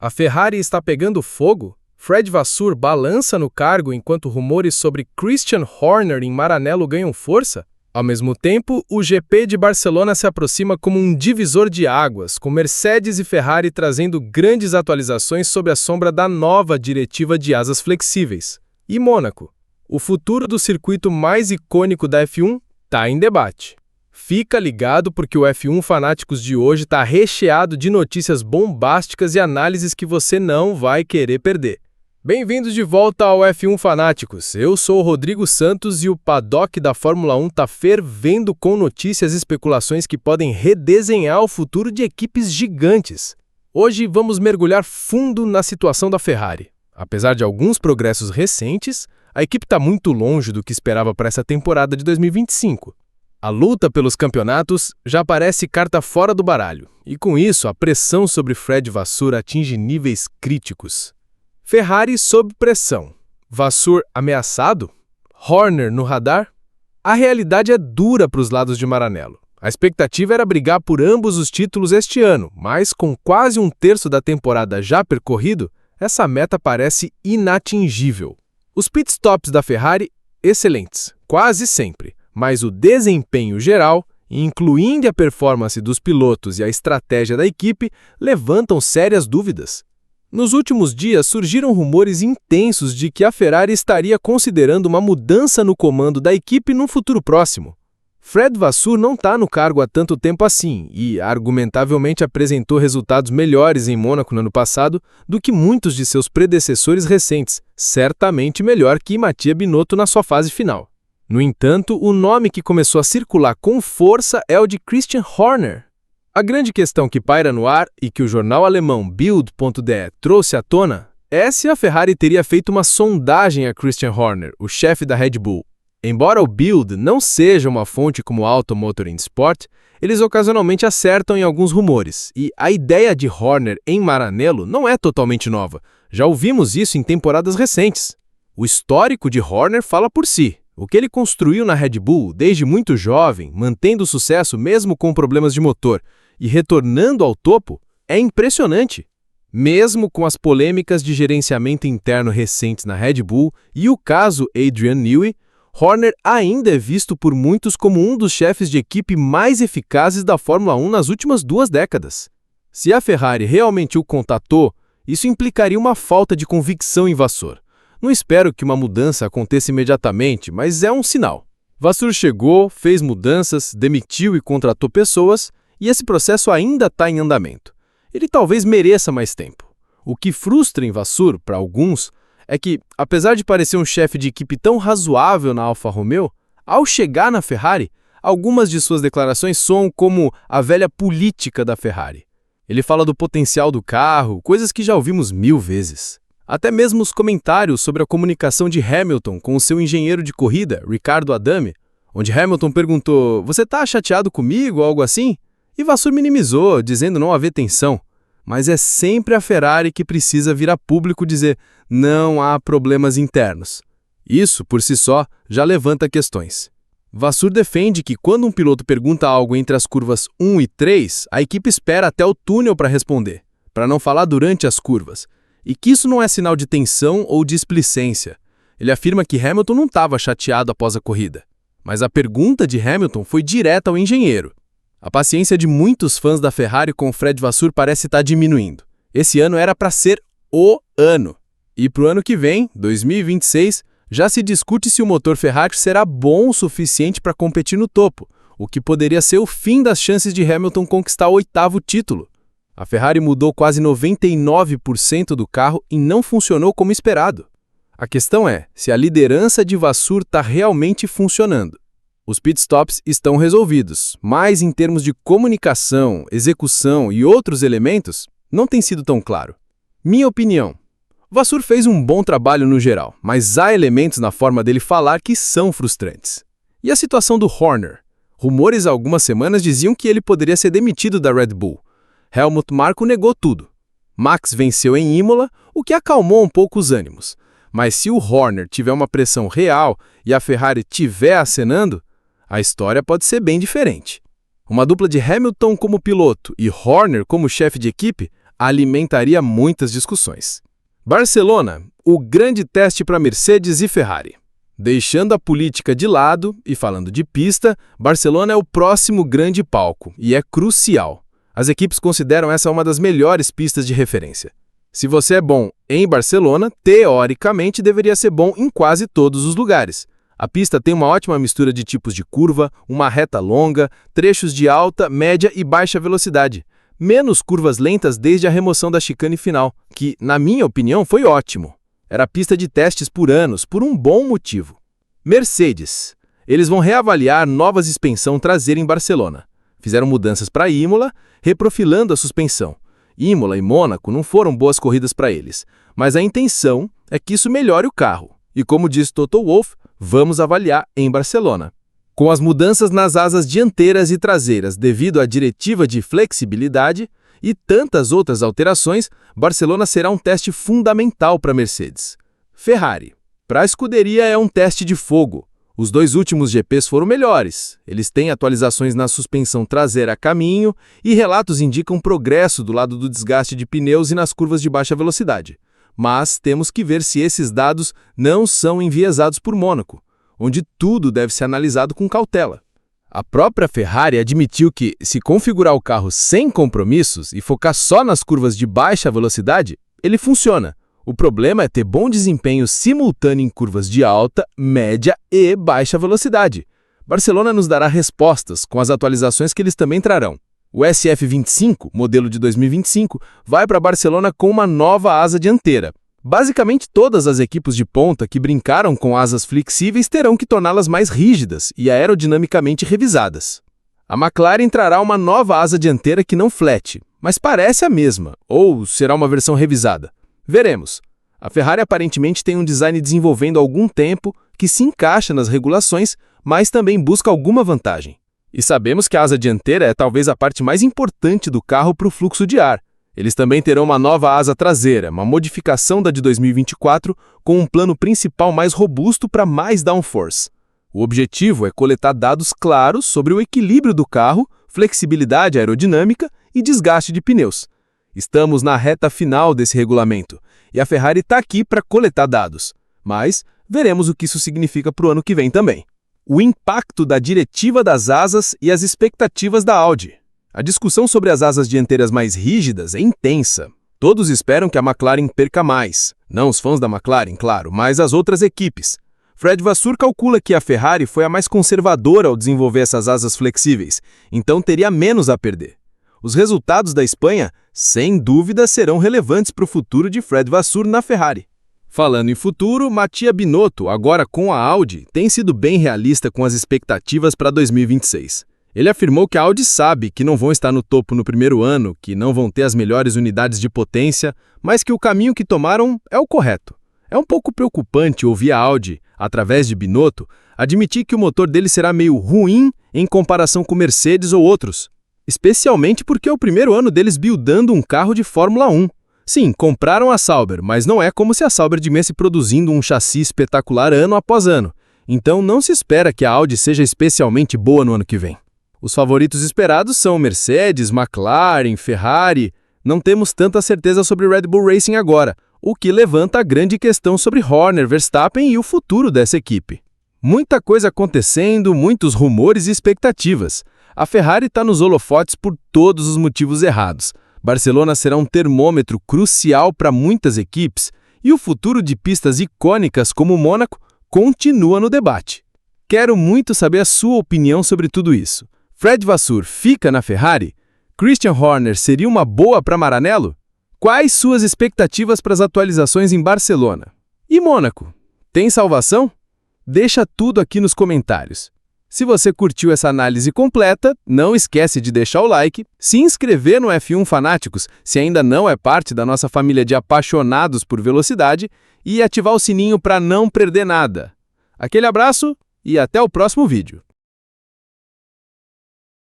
A Ferrari está pegando fogo? Fred Vasseur balança no cargo enquanto rumores sobre Christian Horner em Maranello ganham força? Ao mesmo tempo, o GP de Barcelona se aproxima como um divisor de águas, com Mercedes e Ferrari trazendo grandes atualizações sob a sombra da nova diretiva de asas flexíveis. E Mônaco? O futuro do circuito mais icônico da F1 está em debate. Fica ligado porque o F1 Fanáticos de hoje está recheado de notícias bombásticas e análises que você não vai querer perder. Bem-vindos de volta ao F1 Fanáticos. Eu sou o Rodrigo Santos e o paddock da Fórmula 1 está fervendo com notícias e especulações que podem redesenhar o futuro de equipes gigantes. Hoje vamos mergulhar fundo na situação da Ferrari. Apesar de alguns progressos recentes, a equipe está muito longe do que esperava para essa temporada de 2025. A luta pelos campeonatos já parece carta fora do baralho, e com isso a pressão sobre Fred Vasseur atinge níveis críticos. Ferrari sob pressão. Vasseur ameaçado? Horner no radar? A realidade é dura para os lados de Maranello. A expectativa era brigar por ambos os títulos este ano, mas com quase um terço da temporada já percorrido, essa meta parece inatingível. Os pitstops da Ferrari, excelentes, quase sempre. Mas o desempenho geral, incluindo a performance dos pilotos e a estratégia da equipe, levantam sérias dúvidas. Nos últimos dias surgiram rumores intensos de que a Ferrari estaria considerando uma mudança no comando da equipe no futuro próximo. Fred Vasseur não está no cargo há tanto tempo assim e, argumentavelmente, apresentou resultados melhores em Mônaco no ano passado do que muitos de seus predecessores recentes, certamente melhor que Mattia Binotto na sua fase final. No entanto, o nome que começou a circular com força é o de Christian Horner. A grande questão que paira no ar e que o jornal alemão Bild.de trouxe à tona é se a Ferrari teria feito uma sondagem a Christian Horner, o chefe da Red Bull. Embora o Bild não seja uma fonte como Auto Motor and Sport, eles ocasionalmente acertam em alguns rumores, e a ideia de Horner em Maranello não é totalmente nova. Já ouvimos isso em temporadas recentes. O histórico de Horner fala por si. O que ele construiu na Red Bull desde muito jovem, mantendo o sucesso mesmo com problemas de motor e retornando ao topo, é impressionante. Mesmo com as polêmicas de gerenciamento interno recentes na Red Bull e o caso Adrian Newey, Horner ainda é visto por muitos como um dos chefes de equipe mais eficazes da Fórmula 1 nas últimas 2 décadas. Se a Ferrari realmente o contatou, isso implicaria uma falta de convicção em Vasseur. Não espero que uma mudança aconteça imediatamente, mas é um sinal. Vasseur chegou, fez mudanças, demitiu e contratou pessoas, e esse processo ainda está em andamento. Ele talvez mereça mais tempo. O que frustra em Vasseur, para alguns, é que, apesar de parecer um chefe de equipe tão razoável na Alfa Romeo, ao chegar na Ferrari, algumas de suas declarações soam como a velha política da Ferrari. Ele fala do potencial do carro, coisas que já ouvimos 1000 vezes. Até mesmo os comentários sobre a comunicação de Hamilton com o seu engenheiro de corrida, Riccardo Adame, onde Hamilton perguntou: "Você está chateado comigo?" ou algo assim? E Vasseur minimizou, dizendo não haver tensão. Mas é sempre a Ferrari que precisa vir a público dizer: não há problemas internos. Isso, por si só, já levanta questões. Vasseur defende que quando um piloto pergunta algo entre as curvas 1 e 3, a equipe espera até o túnel para responder, para não falar durante as curvas. E que isso não é sinal de tensão ou displicência. Ele afirma que Hamilton não estava chateado após a corrida. Mas a pergunta de Hamilton foi direta ao engenheiro. A paciência de muitos fãs da Ferrari com Fred Vasseur parece estar diminuindo. Esse ano era para ser o ano. E para o ano que vem, 2026, já se discute se o motor Ferrari será bom o suficiente para competir no topo, o que poderia ser o fim das chances de Hamilton conquistar o 8º título. A Ferrari mudou quase 99% do carro e não funcionou como esperado. A questão é se a liderança de Vasseur está realmente funcionando. Os pitstops estão resolvidos, mas em termos de comunicação, execução e outros elementos, não tem sido tão claro. Minha opinião: Vasseur fez um bom trabalho no geral, mas há elementos na forma dele falar que são frustrantes. E a situação do Horner? Rumores há algumas semanas diziam que ele poderia ser demitido da Red Bull. Helmut Marko negou tudo. Max venceu em Imola, o que acalmou um pouco os ânimos. Mas se o Horner tiver uma pressão real e a Ferrari estiver acenando, a história pode ser bem diferente. Uma dupla de Hamilton como piloto e Horner como chefe de equipe alimentaria muitas discussões. Barcelona, o grande teste para Mercedes e Ferrari. Deixando a política de lado e falando de pista, Barcelona é o próximo grande palco e é crucial. As equipes consideram essa uma das melhores pistas de referência. Se você é bom em Barcelona, teoricamente deveria ser bom em quase todos os lugares. A pista tem uma ótima mistura de tipos de curva, uma reta longa, trechos de alta, média e baixa velocidade. Menos curvas lentas desde a remoção da chicane final, que, na minha opinião, foi ótimo. Era pista de testes por anos, por um bom motivo. Mercedes. Eles vão reavaliar nova suspensão traseira em Barcelona. Fizeram mudanças para Imola, reprofilando a suspensão. Imola e Mônaco não foram boas corridas para eles, mas a intenção é que isso melhore o carro. E como diz Toto Wolff, vamos avaliar em Barcelona. Com as mudanças nas asas dianteiras e traseiras devido à diretiva de flexibilidade e tantas outras alterações, Barcelona será um teste fundamental para Mercedes. Ferrari. Para a escuderia é um teste de fogo. Os 2 últimos GPs foram melhores. Eles têm atualizações na suspensão traseira a caminho e relatos indicam progresso do lado do desgaste de pneus e nas curvas de baixa velocidade. Mas temos que ver se esses dados não são enviesados por Mônaco, onde tudo deve ser analisado com cautela. A própria Ferrari admitiu que, se configurar o carro sem compromissos e focar só nas curvas de baixa velocidade, ele funciona. O problema é ter bom desempenho simultâneo em curvas de alta, média e baixa velocidade. Barcelona nos dará respostas com as atualizações que eles também trarão. O SF25, modelo de 2025, vai para Barcelona com uma nova asa dianteira. Basicamente, todas as equipes de ponta que brincaram com asas flexíveis terão que torná-las mais rígidas e aerodinamicamente revisadas. A McLaren trará uma nova asa dianteira que não flete, mas parece a mesma, ou será uma versão revisada. Veremos. A Ferrari aparentemente tem um design desenvolvendo há algum tempo que se encaixa nas regulações, mas também busca alguma vantagem. E sabemos que a asa dianteira é talvez a parte mais importante do carro para o fluxo de ar. Eles também terão uma nova asa traseira, uma modificação da de 2024, com um plano principal mais robusto para mais downforce. O objetivo é coletar dados claros sobre o equilíbrio do carro, flexibilidade aerodinâmica e desgaste de pneus. Estamos na reta final desse regulamento, e a Ferrari está aqui para coletar dados. Mas veremos o que isso significa para o ano que vem também. O impacto da diretiva das asas e as expectativas da Audi. A discussão sobre as asas dianteiras mais rígidas é intensa. Todos esperam que a McLaren perca mais. Não os fãs da McLaren, claro, mas as outras equipes. Fred Vasseur calcula que a Ferrari foi a mais conservadora ao desenvolver essas asas flexíveis, então teria menos a perder. Os resultados da Espanha, sem dúvida, serão relevantes para o futuro de Fred Vasseur na Ferrari. Falando em futuro, Mattia Binotto, agora com a Audi, tem sido bem realista com as expectativas para 2026. Ele afirmou que a Audi sabe que não vão estar no topo no primeiro ano, que não vão ter as melhores unidades de potência, mas que o caminho que tomaram é o correto. É um pouco preocupante ouvir a Audi, através de Binotto, admitir que o motor dele será meio ruim em comparação com Mercedes ou outros, especialmente porque é o primeiro ano deles buildando um carro de Fórmula 1. Sim, compraram a Sauber, mas não é como se a Sauber viesse produzindo um chassi espetacular ano após ano. Então não se espera que a Audi seja especialmente boa no ano que vem. Os favoritos esperados são Mercedes, McLaren, Ferrari. Não temos tanta certeza sobre Red Bull Racing agora, o que levanta a grande questão sobre Horner, Verstappen e o futuro dessa equipe. Muita coisa acontecendo, muitos rumores e expectativas. A Ferrari está nos holofotes por todos os motivos errados. Barcelona será um termômetro crucial para muitas equipes e o futuro de pistas icônicas como Mônaco continua no debate. Quero muito saber a sua opinião sobre tudo isso. Fred Vasseur fica na Ferrari? Christian Horner seria uma boa para Maranello? Quais suas expectativas para as atualizações em Barcelona? E Mônaco? Tem salvação? Deixa tudo aqui nos comentários. Se você curtiu essa análise completa, não esquece de deixar o like, se inscrever no F1 Fanáticos, se ainda não é parte da nossa família de apaixonados por velocidade, e ativar o sininho para não perder nada. Aquele abraço e até o próximo vídeo.